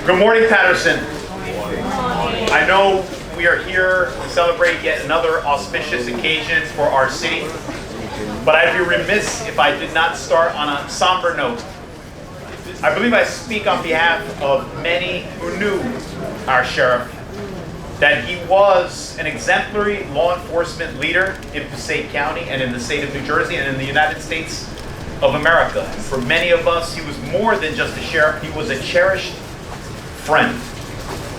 Good morning, Paterson. I know we are here to celebrate yet another auspicious occasion for our city, but I'd be remiss if I did not start on a somber note. I believe I speak on behalf of many who knew our sheriff, that he was an exemplary law enforcement leader in Passaic County and in the state of New Jersey and in the United States of America. And for many of us, he was more than just a sheriff, he was a cherished friend.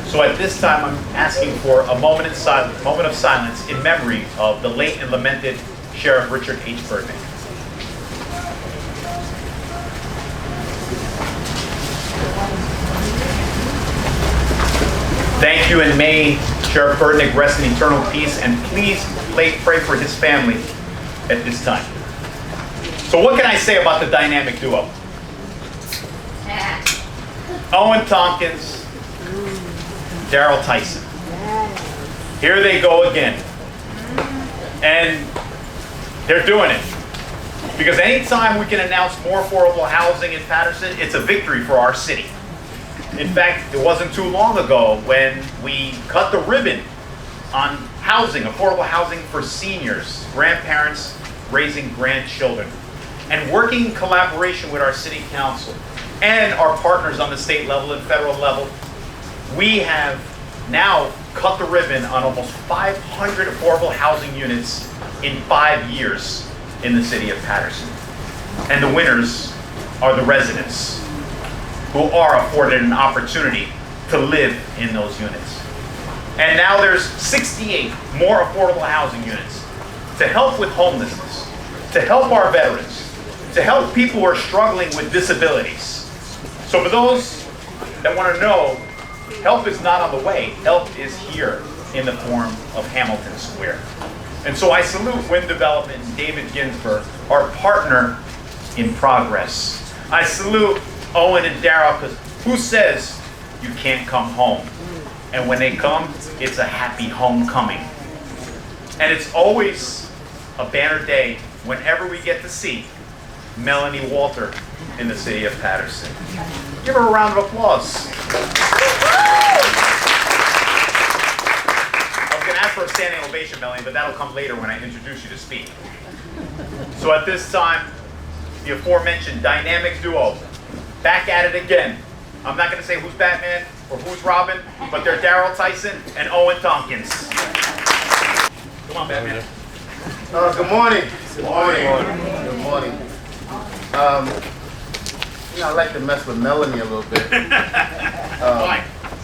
So at this time, I'm asking for a moment of silence in memory of the late and lamented Sheriff Richard H. Burdick. Thank you, and may Sheriff Burdick rest in eternal peace, and please pray for his family at this time. So what can I say about the dynamic duo? Owen Tompkins, Darrell Tyson. Here they go again. And they're doing it. Because anytime we can announce more affordable housing in Paterson, it's a victory for our city. In fact, it wasn't too long ago when we cut the ribbon on housing, affordable housing for seniors, grandparents raising grandchildren. And working in collaboration with our city council and our partners on the state level and federal level, we have now cut the ribbon on almost 500 affordable housing units in 5 years in the city of Paterson. And the winners are the residents who are afforded an opportunity to live in those units. And now there's 68 more affordable housing units to help with homelessness, to help our veterans, to help people who are struggling with disabilities. So for those that want to know, help is not on the way. Help is here in the form of Hamilton Square. And so I salute Wynn Development and David Ginsburg, our partner in progress. I salute Owen and Darrell, because who says you can't come home? And when they come, it's a happy homecoming. And it's always a banner day whenever we get to see Melanie Walter in the city of Paterson. Give her a round of applause. I was going to ask for a standing ovation, Melanie, but that'll come later when I introduce you to speak. So at this time, the aforementioned dynamic duo, back at it again. I'm not going to say who's Batman or who's Robin, but they're Darrell Tyson and Owen Tompkins. Come on, Batman. Good morning. Good morning. Good morning. I like to mess with Melanie a little bit. Why?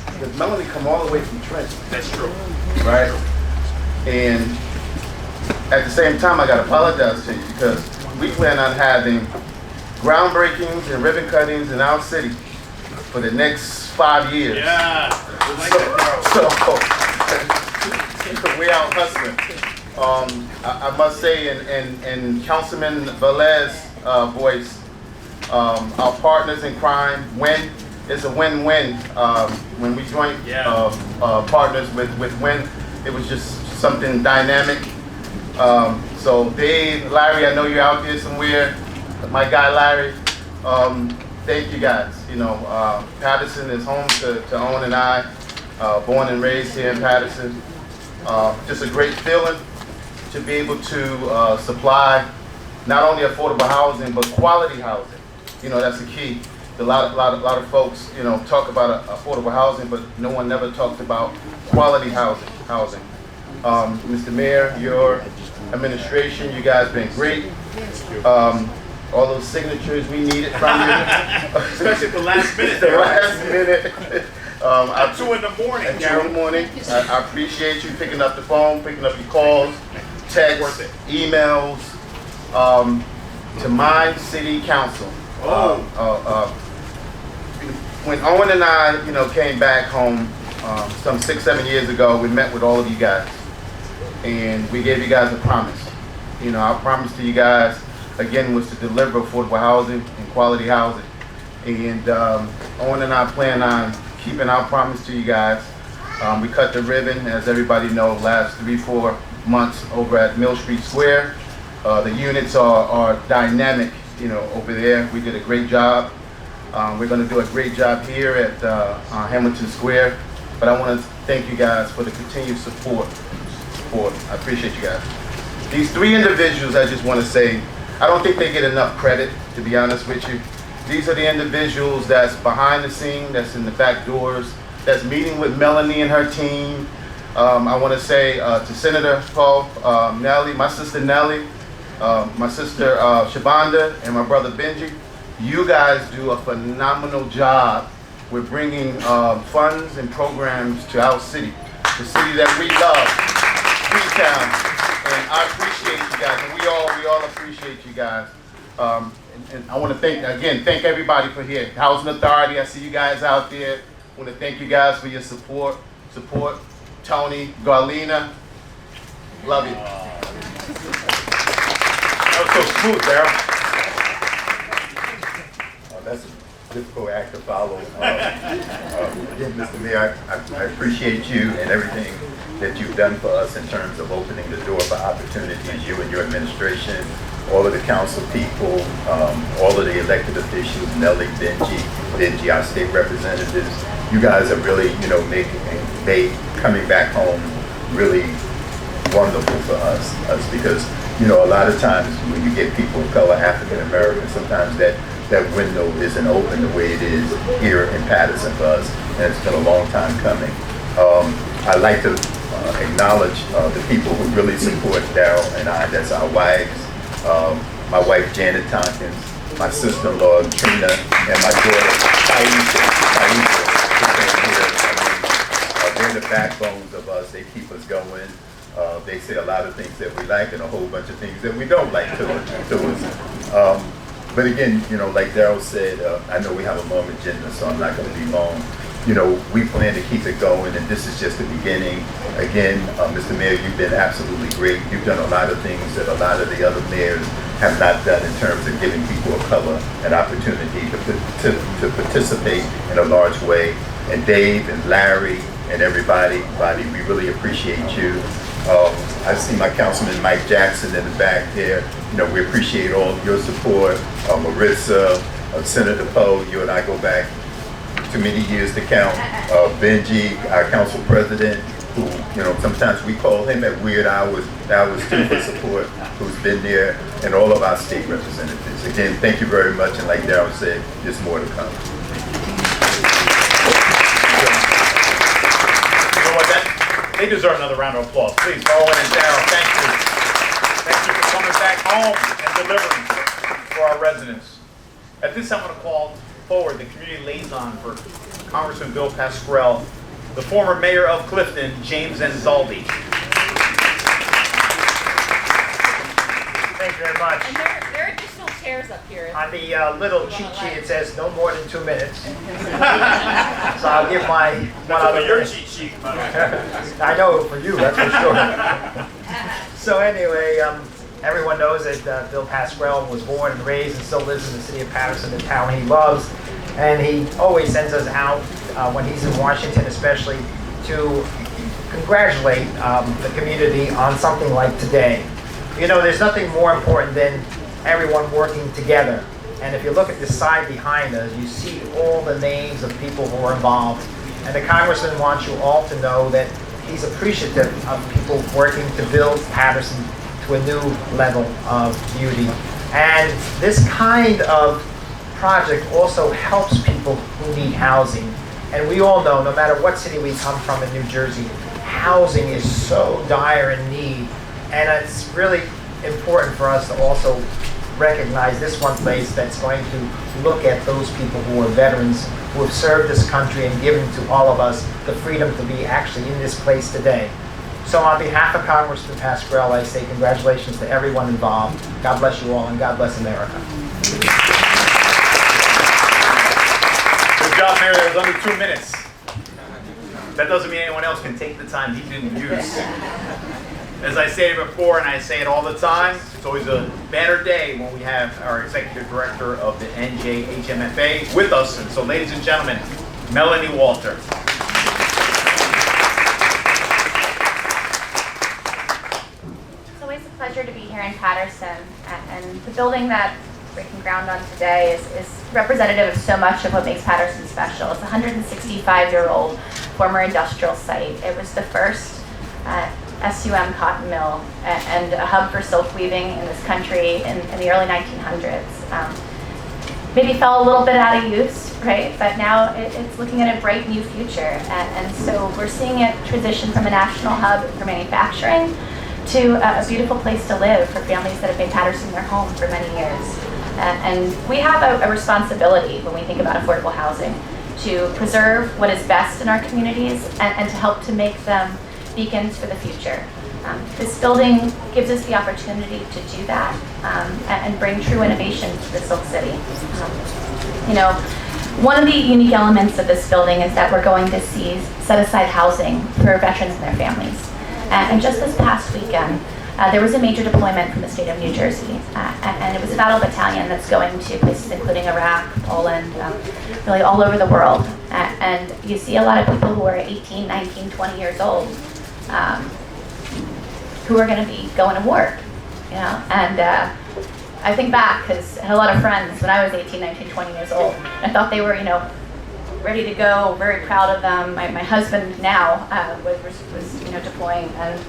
Because Melanie come all the way from Trenton. That's true. Right? And at the same time, I got to apologize to you because we plan on having groundbreakings and ribbon cuttings in our city for the next 5 years. Yeah. So we out hustling. I must say, in Councilman Velez's voice, our partners in crime, Wynn, it's a win-win. When we joined partners with Wynn, it was just something dynamic. So Dave, Larry, I know you're out there somewhere. My guy Larry, thank you guys. Paterson is home to Owen and I, born and raised here in Paterson. Just a great feeling to be able to supply not only affordable housing, but quality housing. That's the key. A lot of folks, talk about affordable housing, but no one never talked about quality housing. Mr. Mayor, your administration, you guys been great. All those signatures we needed from you. Especially at the last minute. The last minute. At 2 in the morning. At 2 in the morning. I appreciate you picking up the phone, picking up your calls, texts, emails, to my city council. When Owen and I, came back home some 6-7 years ago, we met with all of you guys, and we gave you guys a promise. Our promise to you guys, again, was to deliver affordable housing and quality housing. And Owen and I plan on keeping our promise to you guys. We cut the ribbon, as everybody knows, last 3-4 months over at Mill Street Square. The units are dynamic, over there. We did a great job. We're going to do a great job here at Hamilton Square, but I want to thank you guys for the continued support. I appreciate you guys. These three individuals, I just want to say, I don't think they get enough credit, to be honest with you. These are the individuals that's behind the scene, that's in the back doors, that's meeting with Melanie and her team. I want to say to Senator Paul, Nellie, my sister Nellie, my sister Shabanda, and my brother Benji. You guys do a phenomenal job with bringing funds and programs to our city, the city that we love, Freetown. And I appreciate you guys, and we all appreciate you guys. And I want to thank everybody for here. Housing Authority, I see you guys out there. I want to thank you guys for your support. Tony, Garlina, love you. That was so smooth, Daryl. That's a difficult act to follow. Again, Mr. Mayor, I appreciate you and everything that you've done for us in terms of opening the door for opportunities, you and your administration, all of the council people, all of the elected officials, Nellie, Benji, our state representatives. You guys are really, made coming back home really wonderful for us because, a lot of times when you get people of color, African Americans, sometimes that window isn't open the way it is here in Paterson for us, and it's been a long time coming. I'd like to acknowledge the people who really support Daryl and I. That's our wives, my wife Janet Tompkins, my sister-in-law Trina, and my daughter Taisha. They're the backbones of us. They keep us going. They say a lot of things that we like and a whole bunch of things that we don't like to us. But again, like Daryl said, I know we have a long agenda, so I'm not going to be long. We plan to keep it going, and this is just the beginning. Again, Mr. Mayor, you've been absolutely great. You've done a lot of things that a lot of the other mayors have not done in terms of giving people of color an opportunity to participate in a large way. And Dave and Larry and everybody, we really appreciate you. I see my councilman Mike Jackson in the back there. We appreciate all your support. Marissa, Senator Poe, you and I go back too many years to count. Benji, our council president, who, sometimes we call him at weird hours too for support, who's been there, and all of our state representatives. Again, thank you very much, and like Daryl said, there's more to come. They deserve another round of applause. Please, Owen and Daryl, thank you. Thank you for coming back home and delivering for our residents. At this time, I'm going to call forward the community liaison for Congressman Bill Pascrell, the former mayor of Clifton, James Anzaldi. Thank you very much. And there are additional chairs up here. On the little cheat sheet, it says no more than 2 minutes. So I'll give my one other your minute. cheat sheet. I know for you, that's for sure. So anyway, everyone knows that Bill Pascrell was born and raised and still lives in the city of Paterson, the town he loves. And he always sends us out when he's in Washington, especially to congratulate the community on something like today. There's nothing more important than everyone working together. And if you look at the side behind us, you see all the names of people who are involved. And the congressman wants you all to know that he's appreciative of people working to build Paterson to a new level of beauty. And this kind of project also helps people who need housing. And we all know, no matter what city we come from in New Jersey, housing is so dire in need. And it's really important for us to also recognize this one place that's going to look at those people who are veterans, who have served this country and given to all of us the freedom to be actually in this place today. So on behalf of Congressman Pascrell, I say congratulations to everyone involved. God bless you all, and God bless America. Good job, Mayor. There was only 2 minutes. That doesn't mean anyone else can take the time he didn't use. As I stated before, and I say it all the time, it's always a better day when we have our Executive Director of the NJHMFA with us. And so, ladies and gentlemen, Melanie Walter. It's always a pleasure to be here in Paterson. And the building that breaking ground on today is representative of so much of what makes Paterson special. It's a 165-year-old former industrial site. It was the first SUM cotton mill and a hub for silk weaving in this country in the early 1900s. Maybe fell a little bit out of use, right? But now it's looking at a bright new future. And so we're seeing it transition from a national hub for manufacturing to a beautiful place to live for families that have made Paterson their home for many years. And we have a responsibility when we think about affordable housing to preserve what is best in our communities and to help to make them beacons for the future. This building gives us the opportunity to do that and bring true innovation to the Silk City. One of the unique elements of this building is that we're going to see set-aside housing for veterans and their families. And just this past weekend, there was a major deployment from the state of New Jersey, and it was a battle battalion that's going to places including Iraq, Poland, really all over the world. And you see a lot of people who are 18, 19, 20 years old who are going to be going to war, and I think back because I had a lot of friends when I was 18, 19, 20 years old. I thought they were, ready to go, very proud of them. My husband now was deploying, and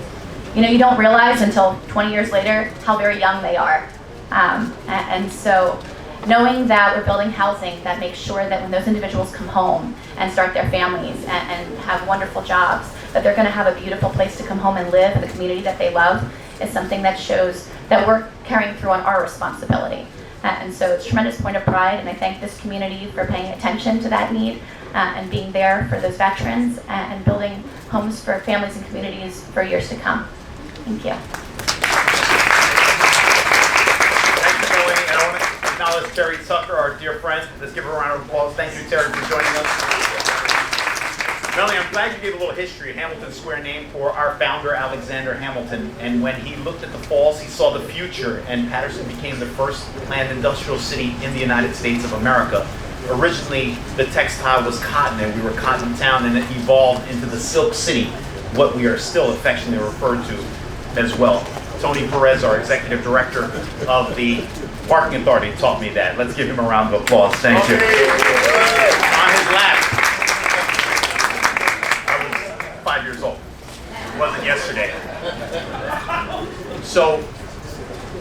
you don't realize until 20 years later how very young they are. And so knowing that we're building housing that makes sure that when those individuals come home and start their families and have wonderful jobs, that they're going to have a beautiful place to come home and live in the community that they love is something that shows that we're carrying through on our responsibility. And so it's a tremendous point of pride, and I thank this community for paying attention to that need and being there for those veterans and building homes for families and communities for years to come. Thank you. Thanks, Melanie. And I want to acknowledge Terry Tucker, our dear friend. Let's give her a round of applause. Thank you, Terry, for joining us. Melanie, I'm glad you gave a little history. Hamilton Square named for our founder, Alexander Hamilton. And when he looked at the falls, he saw the future, and Paterson became the first planned industrial city in the United States of America. Originally, the textile was cotton, and we were Cotton Town, and it evolved into the Silk City, what we are still affectionately referred to as well. Tony Perez, our executive director of the Parking Authority, taught me that. Let's give him a round of applause. Thank you. On his lap. 5 years old. It wasn't yesterday. So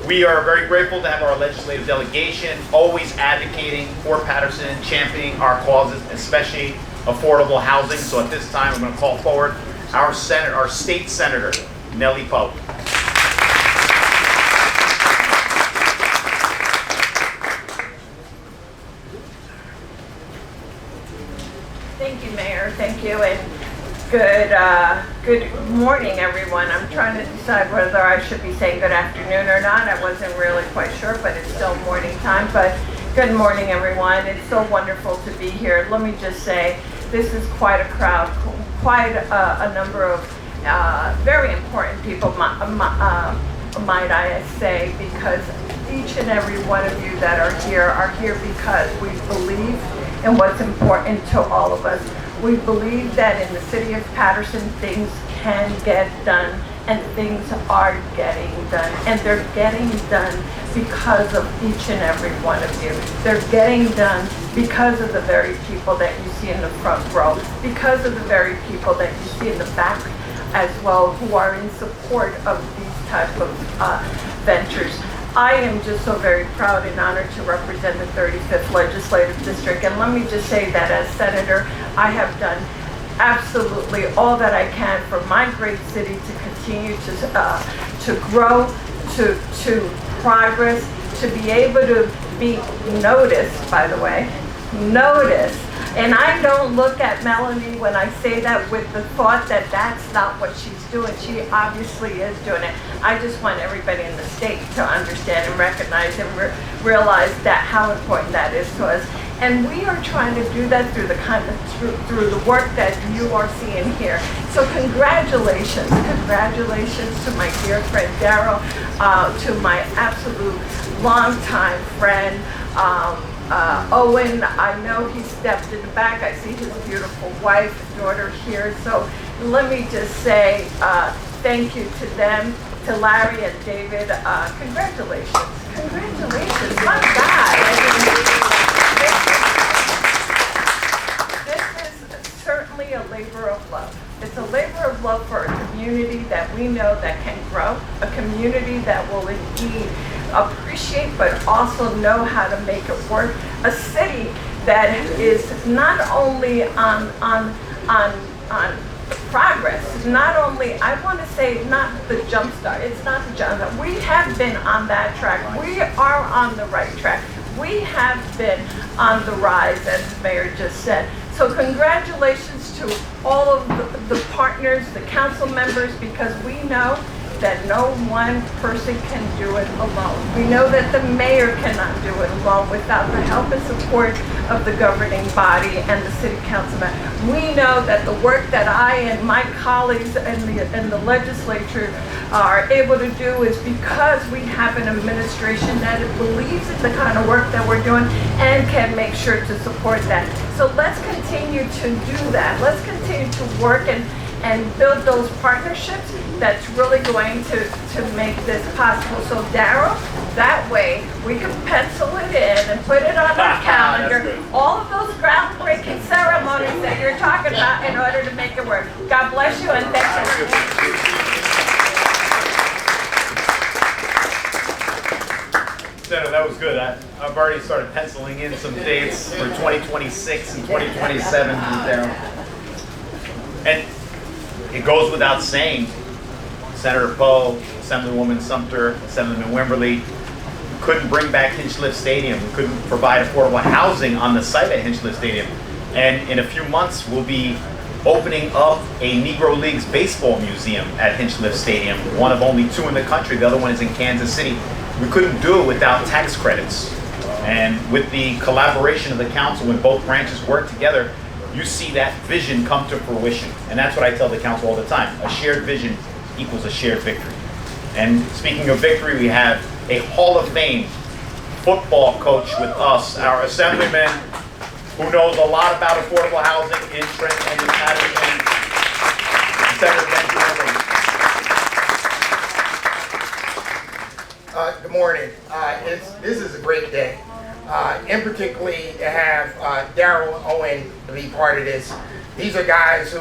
we are very grateful to have our legislative delegation always advocating for Paterson, championing our causes, especially affordable housing. So at this time, I'm going to call forward our state senator, Nellie Pope. Thank you, Mayor. Thank you, and good morning, everyone. I'm trying to decide whether I should be saying good afternoon or not. I wasn't really quite sure, but it's still morning time. But good morning, everyone. It's so wonderful to be here. Let me just say, this is quite a crowd, quite a number of very important people, might I say, because each and every one of you that are here because we believe in what's important to all of us. We believe that in the city of Paterson, things can get done, and things are getting done, and they're getting done because of each and every one of you. They're getting done because of the very people that you see in the front row, because of the very people that you see in the back as well, who are in support of these type of ventures. I am just so very proud and honored to represent the 35th Legislative District. And let me just say that as Senator, I have done absolutely all that I can for my great city to continue to grow, to progress, to be able to be noticed, by the way, noticed. And I don't look at Melanie when I say that with the thought that that's not what she's doing. She obviously is doing it. I just want everybody in the state to understand and recognize and realize that how important that is to us. And we are trying to do that through through the work that you are seeing here. So congratulations to my dear friend Daryl, to my absolute longtime friend. Owen, I know he stepped in the back. I see his beautiful wife and daughter here. So let me just say thank you to them, to Larry and David. Congratulations. Congratulations. My God. community that we know that can grow, a community that will indeed appreciate but also know how to make it work, a city that is not only on progress, not only, I want to say, not the jump start, it's not the jump start. We have been on that track. We are on the right track. We have been on the rise, as the mayor just said. So congratulations to all of the partners, the council members, because we know that no one person can do it alone. We know that the mayor cannot do it alone without the help and support of the governing body and the city councilman. We know that the work that I and my colleagues in the legislature are able to do is because we have an administration that believes in the kind of work that we're doing and can make sure to support that. So let's continue to do that. Let's continue to work and build those partnerships that's really going to make this possible. So Daryl, that way we can pencil it in and put it on our calendar, all of those groundbreaking ceremonies that you're talking about in order to make it work. God bless you and thank you. Senator, that was good. I've already started penciling in some dates for 2026 and 2027. And it goes without saying, Senator Poe, Assemblywoman Sumter, Assemblyman Wimberly, we couldn't bring back Hinchliffe Stadium. We couldn't provide affordable housing on the site at Hinchliffe Stadium. And in a few months, we'll be opening up a Negro Leagues baseball museum at Hinchliffe Stadium, one of only 2 in the country. The other one is in Kansas City. We couldn't do it without tax credits. And with the collaboration of the council, when both branches work together, you see that vision come to fruition. And that's what I tell the council all the time. A shared vision equals a shared victory. And speaking of victory, we have a Hall of Fame football coach with us, our assemblyman who knows a lot about affordable housing in Trenton and in Paterson, Senator Benjamin. Good morning. This is a great day. And particularly to have Daryl and Owen to be part of this. These are guys who,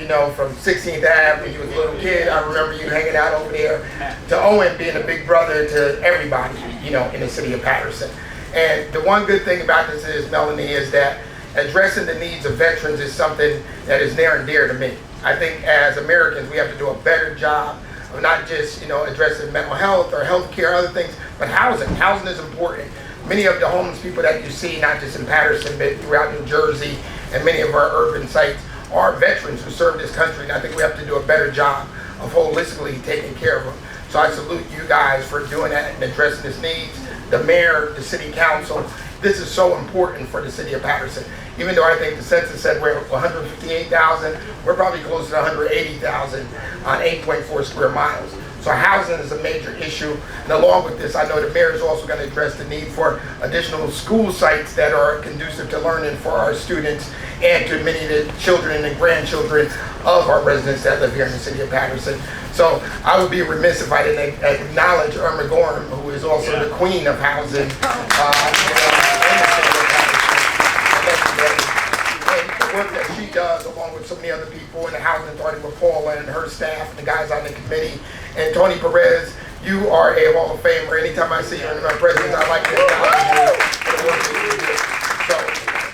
you know, from 16th Ave, when you was a little kid, I remember you hanging out over there, to Owen being a big brother to everybody, you know, in the city of Paterson. And the one good thing about this is, Melanie, is that addressing the needs of veterans is something that is near and dear to me. I think as Americans, we have to do a better job of not just, you know, addressing mental health or health care, other things, but housing. Housing is important. Many of the homeless people that you see, not just in Paterson, but throughout New Jersey and many of our urban sites, are veterans who serve this country, and I think we have to do a better job of holistically taking care of them. So I salute you guys for doing that and addressing this needs. The mayor, the city council, this is so important for the city of Paterson. Even though I think the census said we're 158,000, we're probably closer to 180,000 on 8.4 square miles. So housing is a major issue. And along with this, I know the mayor is also going to address the need for additional school sites that are conducive to learning for our students and to many of the children and grandchildren of our residents that live here in the city of Paterson. So I would be remiss if I didn't acknowledge Irma Gorham, who is also the queen of housing in the city of Paterson. And the work that she does, along with so many other people in the housing authority with Paula and her staff and the guys on the committee. And Tony Perez, you are a Hall of Famer. Anytime I see you in my presence, I like to acknowledge you for the work that you do. So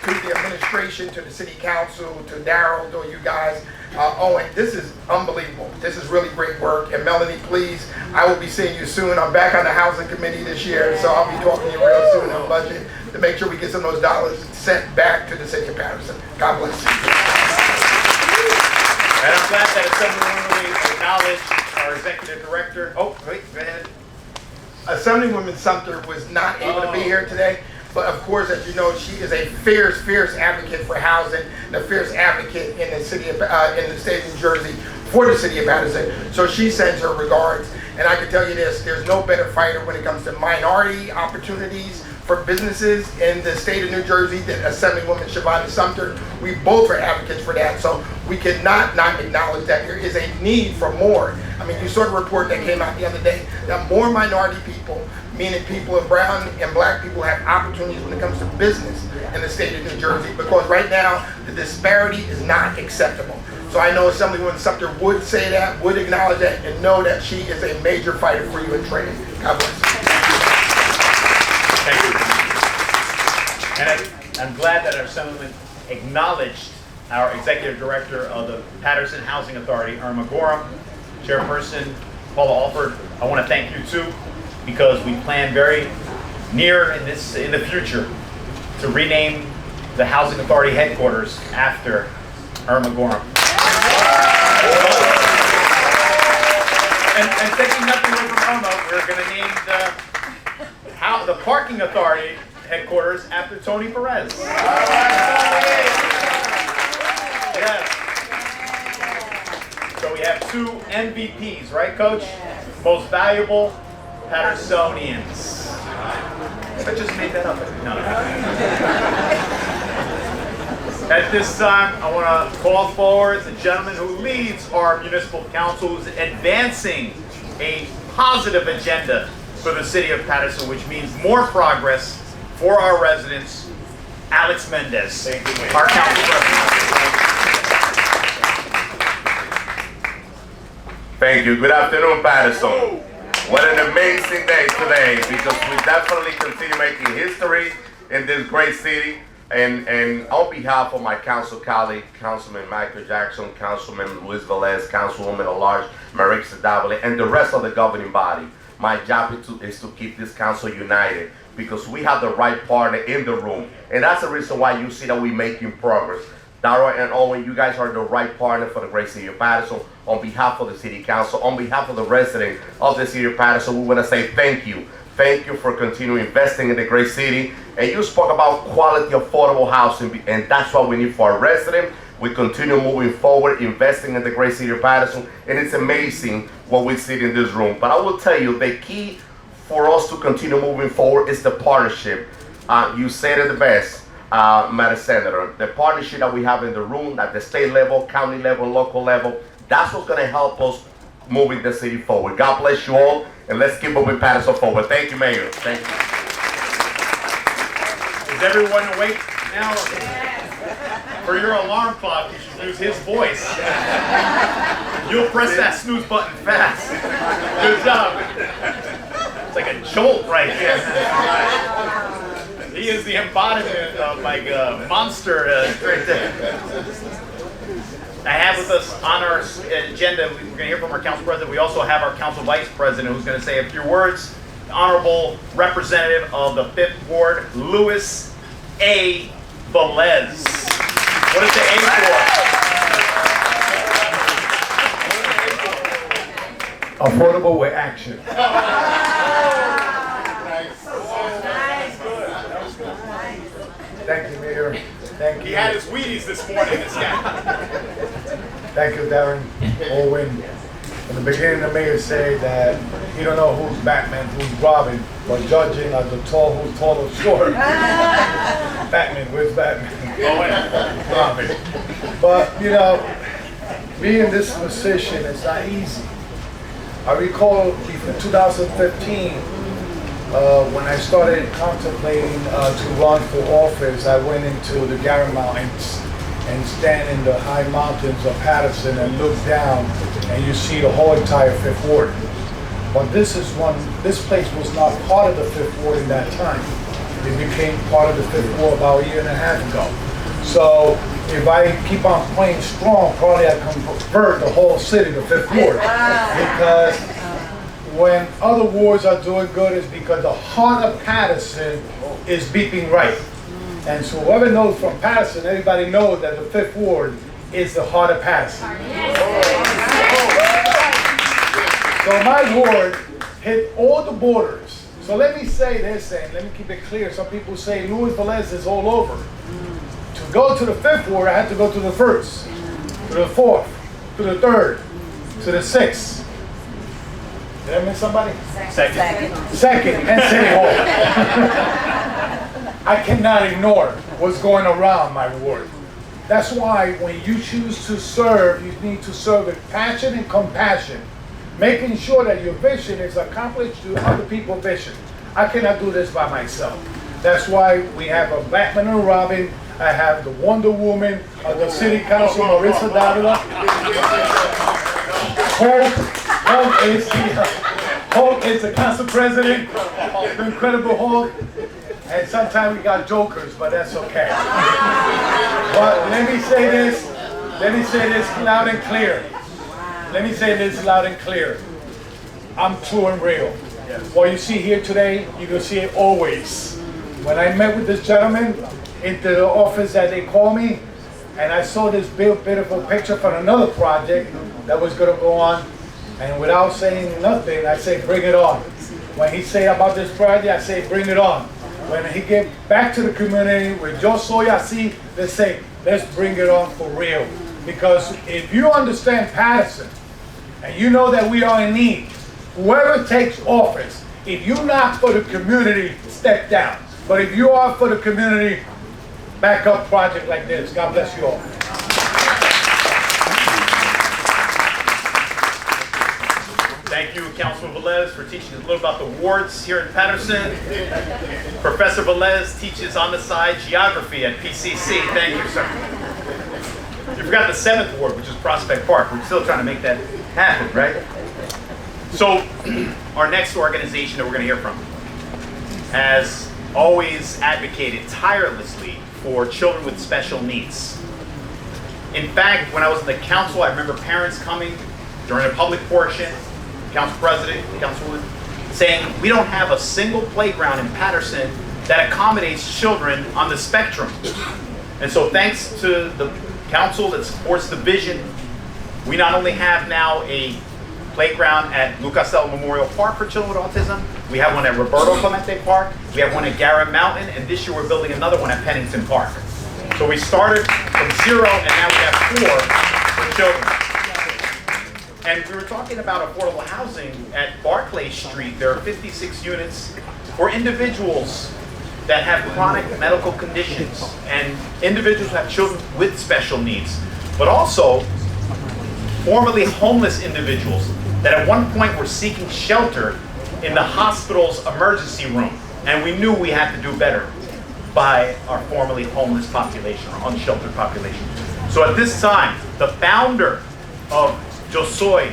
to the administration, to the city council, to Daryl, to you guys, Owen, this is unbelievable. This is really great work. And Melanie, please, I will be seeing you soon. I'm back on the housing committee this year, so I'll be talking to you real soon on budget to make sure we get some of those dollars sent back to the city of Paterson. God bless you. And I'm glad that Assemblywoman acknowledged our executive director. Oh, wait, go ahead. Assemblywoman Sumter was not able to be here today, but of course, as you know, she is a fierce, fierce advocate for housing, and a fierce advocate in the city of, in the state of New Jersey for the city of Paterson. So she sends her regards, and I can tell you this: there's no better fighter when it comes to minority opportunities for businesses in the state of New Jersey than Assemblywoman Shivani Sumter. We both are advocates for that, so we cannot not acknowledge that there is a need for more. I mean, you saw the report that came out the other day that more minority people, meaning people of brown and black people, have opportunities when it comes to business in the state of New Jersey, because right now the disparity is not acceptable. So I know Assemblywoman Sumter would say that, would acknowledge that, and know that she is a major fighter for you in training. God bless. Thank you. And I'm glad that our Assemblyman acknowledged our Executive Director of the Paterson Housing Authority, Irma Gorham, Chairperson Paula Alford. I want to thank you too, because we plan very near in the future to rename the Housing Authority headquarters after Irma Gorham. And taking nothing away from Irma, we're going to name the Parking Authority headquarters after Tony Perez. Yes. So we have 2 MVPs, right, Coach? Most valuable Patersonians. I just made that up. No. At this time, I want to call forward the gentleman who leads our municipal council, who's advancing a positive agenda for the city of Paterson, which means more progress for our residents, Alex Mendez, our council president. Thank you. Good afternoon, Paterson. What an amazing day today, because we definitely continue making history in this great city. And on behalf of my council colleague, Councilman Michael Jackson, Councilman Luis Velez, Councilwoman at Large, Marissa Davile, and the rest of the governing body, my job is to keep this council united, because we have the right partner in the room. And that's the reason why you see that we're making progress. Dara and Owen, you guys are the right partner for the great city of Paterson. On behalf of the city council, on behalf of the residents of the city of Paterson, we want to say thank you. Thank you for continuing investing in the great city. And you spoke about quality, affordable housing, and that's what we need for our residents. We continue moving forward, investing in the great city of Paterson, and it's amazing what we see in this room. But I will tell you, the key for us to continue moving forward is the partnership. You said it the best, Madam Senator. The partnership that we have in the room at the state level, county level, local level, that's what's going to help us moving the city forward. God bless you all, and let's keep moving Paterson forward. Thank you, Mayor. Thank you. Is everyone awake now? For your alarm clock, you should use his voice. You'll press that snooze button fast. Good job. It's like a jolt right here. He is the embodiment of like a monster right there. I have with us on our agenda, we're going to hear from our council president. We also have our council vice president who's going to say a few words. The Honorable Representative of the 5th Ward, Luis A. Velez. What is the A for? Affordable with action. Thank you, Mayor. Thank you. He had his Wheaties this morning, this guy. Thank you, Darren. Owen. In the beginning, the mayor said that he don't know who's Batman, who's Robin, but judging as the tall, who's tall or short. Batman, where's Batman? Robin. But, you know, being in this position is not easy. I recall in 2015, when I started contemplating to run for office, I went into the Garrett Mountains and stand in the high mountains of Paterson and look down, and you see the whole entire 5th Ward. But this place was not part of the 5th Ward in that time. It became part of the 5th Ward about a year and a half ago. So if I keep on playing strong, probably I can convert the whole city to 5th Ward. Because when other wards are doing good, it's because the heart of Paterson is beeping right. And so whoever knows from Paterson, everybody knows that the 5th Ward is the heart of Paterson. So my ward hit all the borders. So let me say this, and let me keep it clear. Some people say Luis Velez is all over. To go to the 5th Ward, I had to go to the 1st, to the 4th, to the 3rd, to the 6th. Did I miss somebody? Second, and City Hall. I cannot ignore what's going around my ward. That's why when you choose to serve, you need to serve with passion and compassion, making sure that your vision is accomplished to other people's vision. I cannot do this by myself. That's why we have a Batman and Robin. I have the Wonder Woman of the City Council, Marissa Davila. Hulk is the council president, the Incredible Hulk. And sometimes we got jokers, but that's okay. But let me say this loud and clear. I'm true and real. What you see here today, you're gonna see it always. When I met with this gentleman into the office that they called me, and I saw this beautiful picture from another project that was gonna go on, and without saying nothing, I say, bring it on. When he say about this project, I say, bring it on. When he get back to the community with Yo Soy Así, they say, let's bring it on for real. Because if you understand Paterson, and you know that we are in need, whoever takes office, if you're not for the community, step down. But if you are for the community, back up project like this. God bless you all. Thank you, Councilman Velez, for teaching us a little about the wards here in Paterson. Professor Velez teaches on the side geography at PCC. Thank you, sir. You forgot the 7th ward, which is Prospect Park. We're still trying to make that happen, right? So, our next organization that we're going to hear from has always advocated tirelessly for children with special needs. In fact, when I was in the council, I remember parents coming during a public portion, council president, councilwoman, saying, we don't have a single playground in Paterson that accommodates children on the spectrum. And so thanks to the council that supports the vision, we not only have now a playground at Lucasel Memorial Park for children with autism, we have one at Roberto Clemente Park, we have one at Garrett Mountain, and this year we're building another one at Pennington Park. So we started from 0 and now we have 4 for children. And we were talking about affordable housing at Barclay Street. There are 56 units for individuals that have chronic medical conditions and individuals who have children with special needs, but also formerly homeless individuals that at one point were seeking shelter in the hospital's emergency room. And we knew we had to do better by our formerly homeless population, or unsheltered population. So at this time, the founder of Yo Soy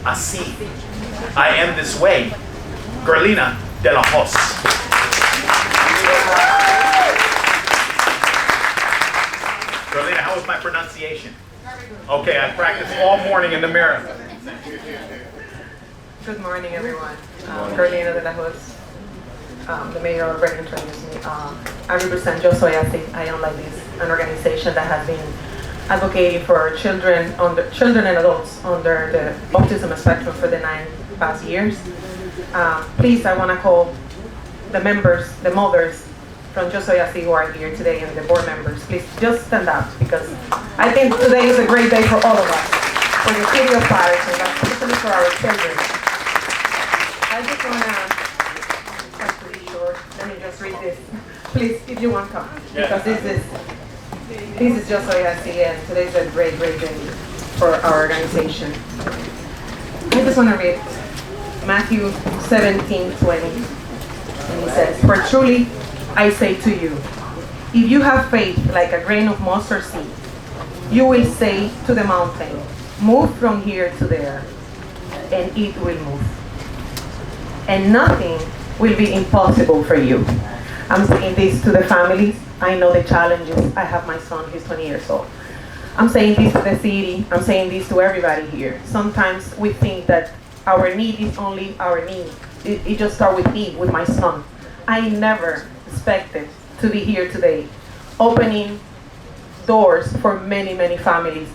Así, I Am This Way, Gerlina de la Hoz. Gerlina, how was my pronunciation? Okay, I practiced all morning in the mirror. Good morning, everyone. Gerlina de la Hoz, the mayor of Brighton introduced me. I represent Yo Soy Así, I Am Like This, an organization that has been advocating for children and adults under the autism spectrum for the 9 past years. Please, I want to call the members, the mothers from Yo Soy Así who are here today and the board members. Please just stand up, because I think today is a great day for all of us, for the city of Paterson, especially for our children. I just want to, to be short, let me just read this. Please, if you want, come, because this is Yo Soy Así, and today's a great, great day for our organization. I just want to read Matthew 17:20, and he says, "For truly I say to you, if you have faith like a grain of mustard seed, you will say to the mountain, move from here to there, and it will move. And nothing will be impossible for you." I'm saying this to the families. I know the challenges. I have my son, he's 20 years old. I'm saying this to the city. I'm saying this to everybody here. Sometimes we think that our need is only our need. It just starts with me, with my son. I never expected to be here today, opening doors for many, many families.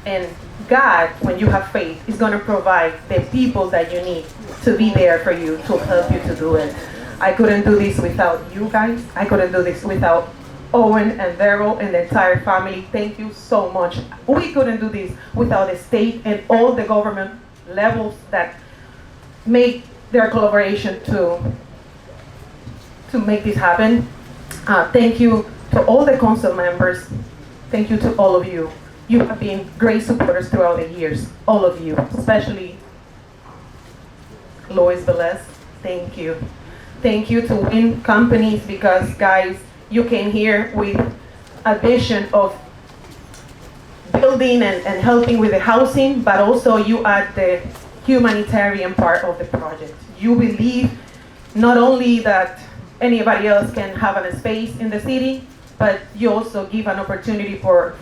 And God, when you have faith, is going to provide the people that you need to be there for you, to help you to do it. I couldn't do this without you guys. I couldn't do this without Owen and Daryl and the entire family. Thank you so much. We couldn't do this without the state and all the government levels that make their collaboration to make this happen. Thank you to all the council members. Thank you to all of you. You have been great supporters throughout the years, all of you, especially Lois Velez. Thank you. Thank you to WinnCompanies, because guys, you came here with a vision of building and helping with the housing, but also you add the humanitarian part of the project. You believe not only that anybody else can have a space in the city, but you also give an opportunity for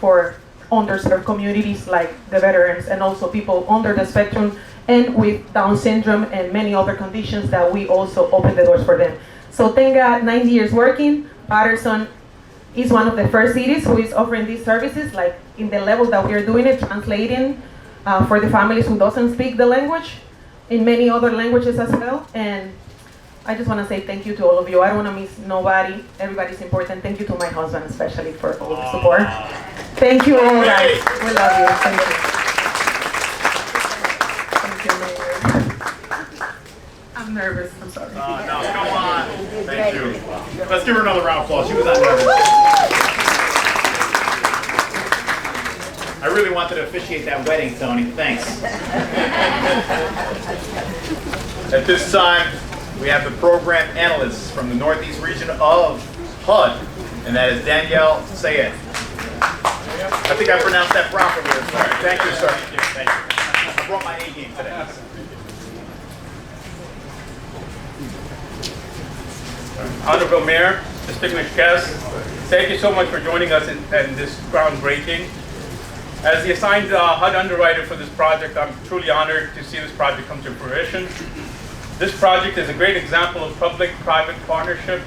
underserved communities like the veterans and also people under the spectrum and with Down syndrome and many other conditions that we also open the doors for them. So thank God, 90 years working, Paterson is one of the first cities who is offering these services, like in the level that we are doing it, translating for the families who doesn't speak the language, in many other languages as well. And I just want to say thank you to all of you. I don't want to miss nobody. Everybody's important. Thank you to my husband, especially, for all the support. Thank you all, guys. We love you. Thank you. Thank you, Mayor. I'm nervous. I'm sorry. No, come on. Thank you. Let's give her another round of applause. She was not nervous. I really wanted to officiate that wedding, Tony. Thanks. At this time, we have the program analysts from the Northeast region of HUD, and that is Danielle Sayegh. I think I pronounced that properly. Thank you, sir. Thank you. I brought my A game today. Honorable Mayor, distinguished guests, thank you so much for joining us in this groundbreaking. As the assigned HUD underwriter for this project, I'm truly honored to see this project come to fruition. This project is a great example of public-private partnership,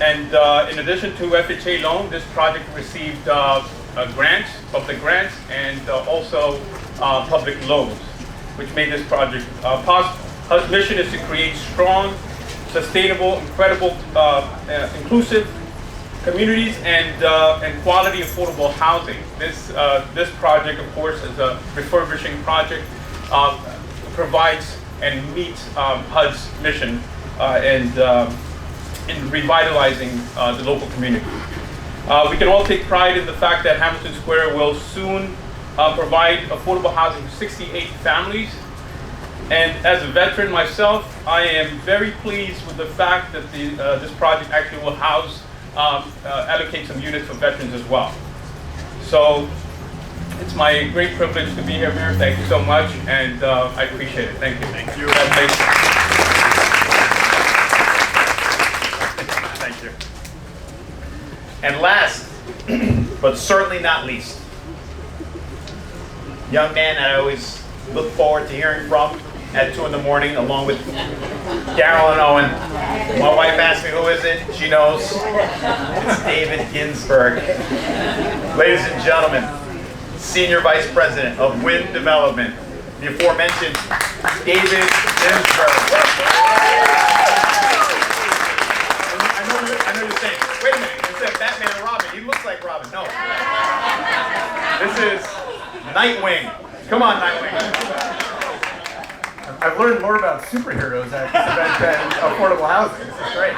and in addition to FHA loan, this project received grants, public grants, and also public loans, which made this project possible. HUD's mission is to create strong, sustainable, incredible, inclusive communities and quality affordable housing. This project, of course, is a refurbishing project, provides and meets HUD's mission in revitalizing the local community. We can all take pride in the fact that Hamilton Square will soon provide affordable housing for 68 families. And as a veteran myself, I am very pleased with the fact that this project actually will house, allocate some units for veterans as well. So it's my great privilege to be here, Mayor. Thank you so much, and I appreciate it. Thank you. Thank you. Thank you. And last, but certainly not least, young man that I always look forward to hearing from at 2 in the morning, along with Daryl and Owen. My wife asked me who is it. She knows. It's David Ginsburg. Ladies and gentlemen, Senior Vice President of Wynn Development, the aforementioned David Ginsburg. I know you're saying, wait a minute, you said Batman and Robin. He looks like Robin. No. This is Nightwing. Come on, Nightwing. I've learned more about superheroes at this event than affordable housing. This is great.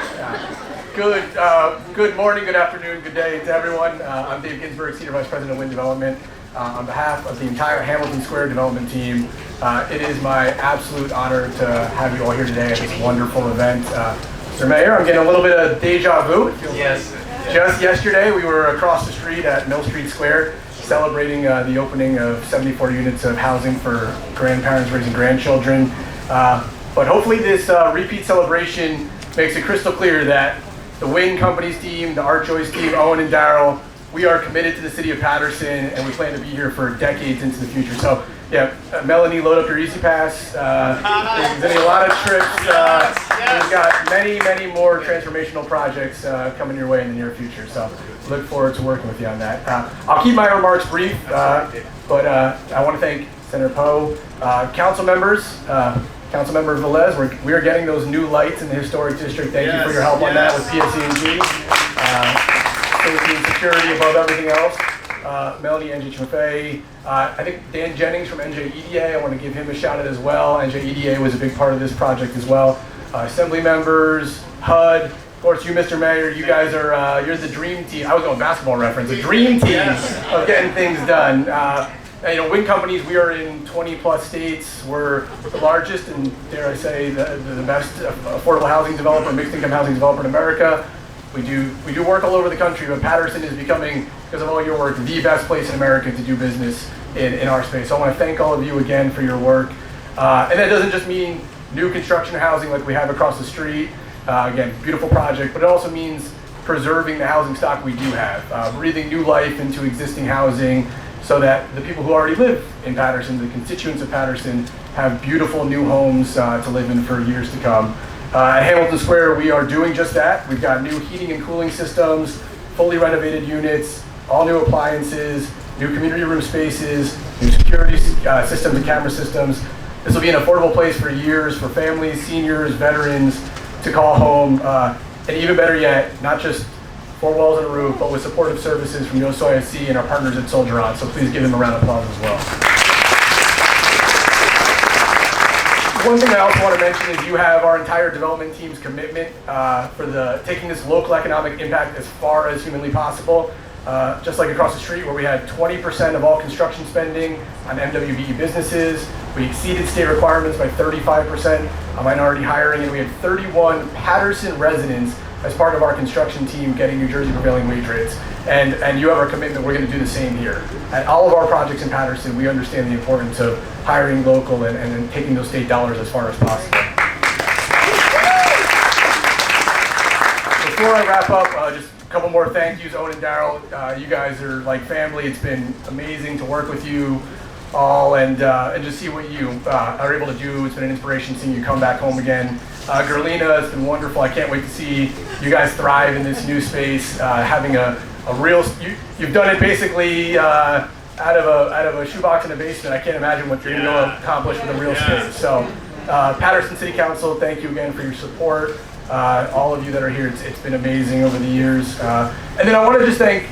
Good morning, good afternoon, good day to everyone. I'm Dave Ginsburg, Senior Vice President of Wynn Development. On behalf of the entire Hamilton Square development team, it is my absolute honor to have you all here today at this wonderful event. Mr. Mayor, I'm getting a little bit of deja vu. Yes. Just yesterday, we were across the street at Mill Street Square, celebrating the opening of 74 units of housing for grandparents raising grandchildren. But hopefully this repeat celebration makes it crystal clear that the WinnCompanies team, the ART-JIUS team, Owen and Daryl, we are committed to the city of Paterson, and we plan to be here for decades into the future. So yeah, Melanie, load up your Easy Pass. There's going to be a lot of trips. We've got many, many more transformational projects coming your way in the near future. So look forward to working with you on that. I'll keep my remarks brief, but I want to thank Senator Poe, council members, Councilmember Velez. We are getting those new lights in the historic district. Thank you for your help on that with PSE&G. Safety and security above everything else. Melanie NJ I think Dan Jennings from NJEDA, I want to give him a shout out as well. NJEDA was a big part of this project as well. Assembly members, HUD, of course you, Mr. Mayor, you guys are, you're the dream team. I was going basketball reference, the dream team of getting things done. You know, WinnCompanies, we are in 20 plus states. We're the largest and, dare I say, the best affordable housing developer, mixed income housing developer in America. We do work all over the country, but Paterson is becoming, because of all your work, the best place in America to do business in our space. So I want to thank all of you again for your work. And that doesn't just mean new construction housing like we have across the street. Again, beautiful project, but it also means preserving the housing stock we do have, breathing new life into existing housing so that the people who already live in Paterson, the constituents of Paterson, have beautiful new homes to live in for years to come. At Hamilton Square, we are doing just that. We've got new heating and cooling systems, fully renovated units, all new appliances, new community room spaces, new security systems and camera systems. This will be an affordable place for years for families, seniors, veterans to call home. And even better yet, not just 4 walls and a roof, but with supportive services from YOSOISC and our partners at Soldier On. So please give them a round of applause as well. One thing I also want to mention is you have our entire development team's commitment for taking this local economic impact as far as humanly possible. Just like across the street where we had 20% of all construction spending on MWBE businesses. We exceeded state requirements by 35% on minority hiring, and we had 31 Paterson residents as part of our construction team getting New Jersey prevailing wage rates. And you have our commitment, we're going to do the same here. At all of our projects in Paterson, we understand the importance of hiring local and taking those state dollars as far as possible. Before I wrap up, just a couple more thank yous, Owen and Daryl. You guys are like family. It's been amazing to work with you all and just see what you are able to do. It's been an inspiration seeing you come back home again. Gerlina, it's been wonderful. I can't wait to see you guys thrive in this new space, having a real, you've done it basically out of a shoebox in a basement. I can't imagine what you're going to accomplish with a real space. So Paterson City Council, thank you again for your support. All of you that are here, it's been amazing over the years. And then I want to just thank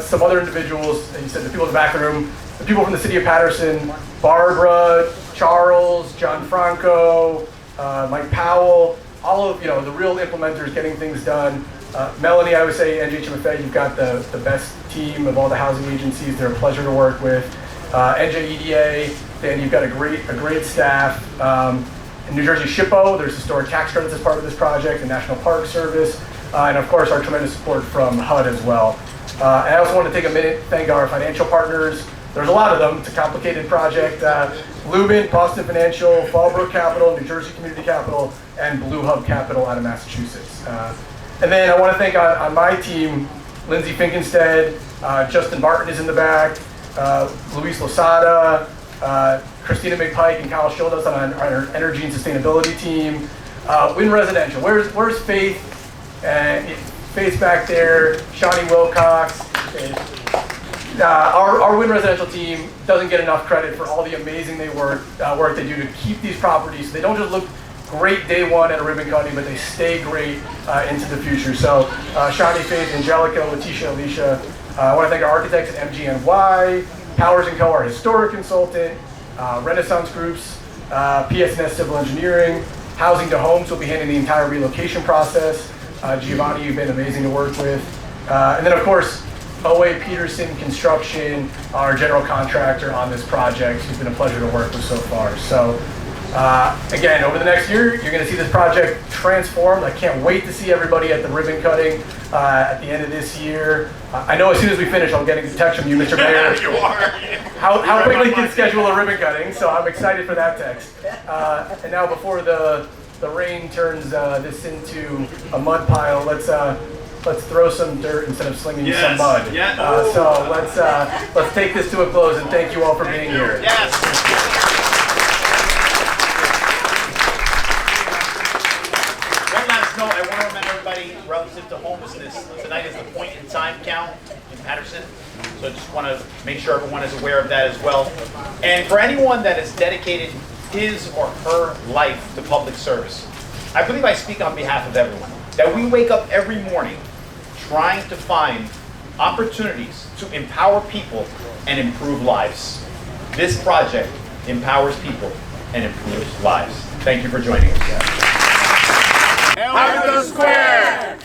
some other individuals, and you said the people in the back of the room, the people from the city of Paterson, Barbara, Charles, John Franco, Mike Powell, all of the real implementers getting things done. Melanie, I would say, NJHMFA, you've got the best team of all the housing agencies. They're a pleasure to work with. NJEDA, Dan, you've got a great staff. In New Jersey SHPO, there's historic tax credits as part of this project, the National Park Service, and of course our tremendous support from HUD as well. And I also want to take a minute to thank our financial partners. There's a lot of them. It's a complicated project. Lumen, Boston Financial, Fallbrook Capital, New Jersey Community Capital, and Blue Hub Capital out of Massachusetts. And then I want to thank on my team, Lindsay Finkenstead, Justin Barton is in the back, Luis Losada, Christina McPike and Kyle Schildas on our energy and sustainability team. Win Residential, where's Faith? Faith's back there, Shawnee Wilcox. Our Win Residential team doesn't get enough credit for all the amazing work they do to keep these properties. So they don't just look great day one at a ribbon cutting, but they stay great into the future. So Shawnee, Faith, Angelica, Letitia, Alicia. I want to thank our architects at MGNY, Powers & Co., our historic consultant, Renaissance Groups, PSNS Civil Engineering, Housing to Homes will be handling the entire relocation process. Giovanni, you've been amazing to work with. And then of course, OA Peterson Construction, our general contractor on this project, who's been a pleasure to work with so far. So again, over the next year, you're going to see this project transformed. I can't wait to see everybody at the ribbon cutting at the end of this year. I know as soon as we finish, I'll get a text from you, Mr. Mayor. You are. How quickly you can schedule a ribbon cutting, so I'm excited for that text. And now before the rain turns this into a mud pile, let's throw some dirt instead of slinging some mud. Yeah. So let's take this to a close, and thank you all for being here. Yes. No, I want to remind everybody relative to homelessness, tonight is the point in time count in Paterson. So I just want to make sure everyone is aware of that as well. And for anyone that has dedicated his or her life to public service, I believe I speak on behalf of everyone, that we wake up every morning trying to find opportunities to empower people and improve lives. This project empowers people and improves lives. Thank you for joining us. Hamilton Square!